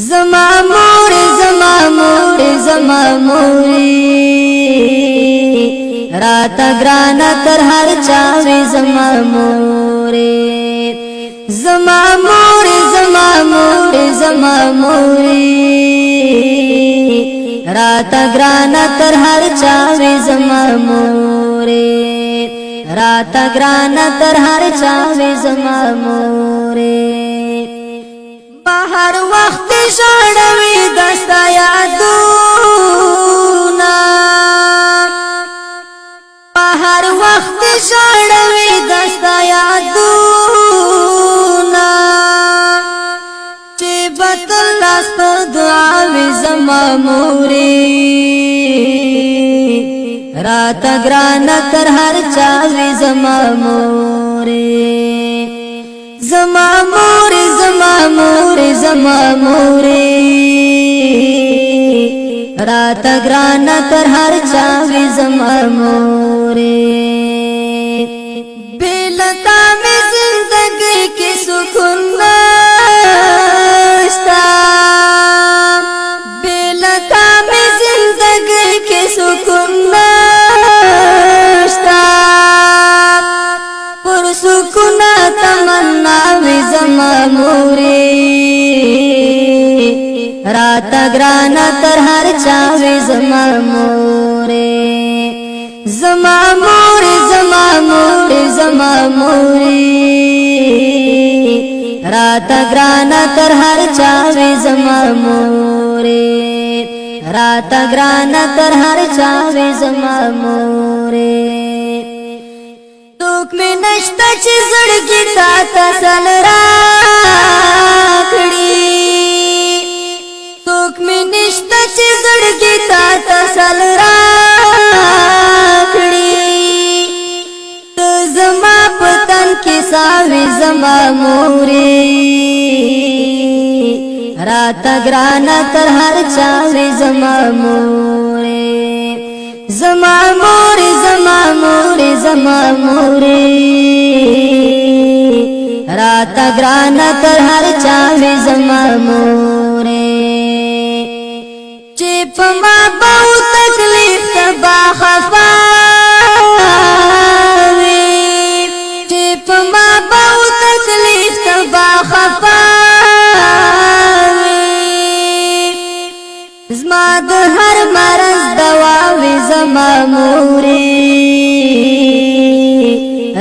زما مور زما مور زما موري راتا گرانا تر هر چاوي زما موري زما مور زما مور زما موري راتا گرانا تر هر چاوي زما موري راتا گرانا تر هر چاوي زما موري هر وخت شړوي دستا یادونا هر وخت شړوي دستا یادونا چې بتل لاس په دعاوي زما موري راتا گرانا تر هر چاوي زما موري زما مور زما مور زما موري راتا گرانا تر هر چاوي زما موري بلتا میں زندگی کی سکون نشتا بلتا میں زندگی کی سکون نشتا پر سکون تمنا زما موري راتا گرانا تر هر چاوي زما موري زما مور زما مور زما موري راتا گرانا تر هر چاوي زما موري راتا گرانا تر هر چاوي زما موري توک میں نشتا چی زڑکی تا تسل راکڑی توک میں نشتا چی زڑکی تا تسل راکڑی تو زما پتن کی ساوی زما موری راتا گرانا تر ہر چاوی زما موری زما موري زما موري زما موري راتا گرانا تر هر چاوي زما موري چې پما باو تکلیف تبا خفاوي چې پما باو تکلیف تبا خفاوي زما د هر مرض دواوي زما موري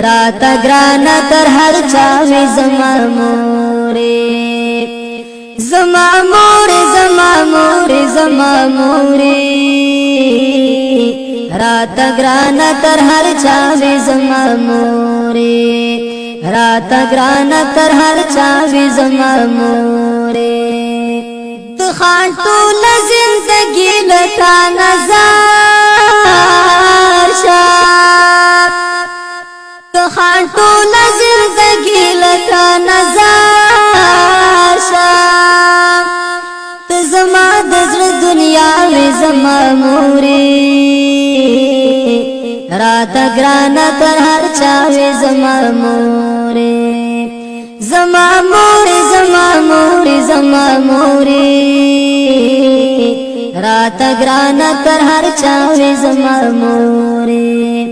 راتا گرانا تر هر چاوي زما موري زما موري زما موري زما موري راتا گرانا تر هر چاوي زما موري راتا گرانا تر هر چاوي زما موري خان طول زندگی لتا نظر شاب خان طول زندگی لتا نظر شاب زما دزر دنیا وی زما موری راتا گرانا تر هر چاوی زما موری زما موري زما موري زما موري راتا گرانا تر هر چاوي زما موري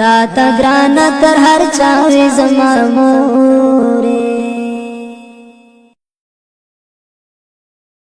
راتا گرانا تر هر چاوي زما موري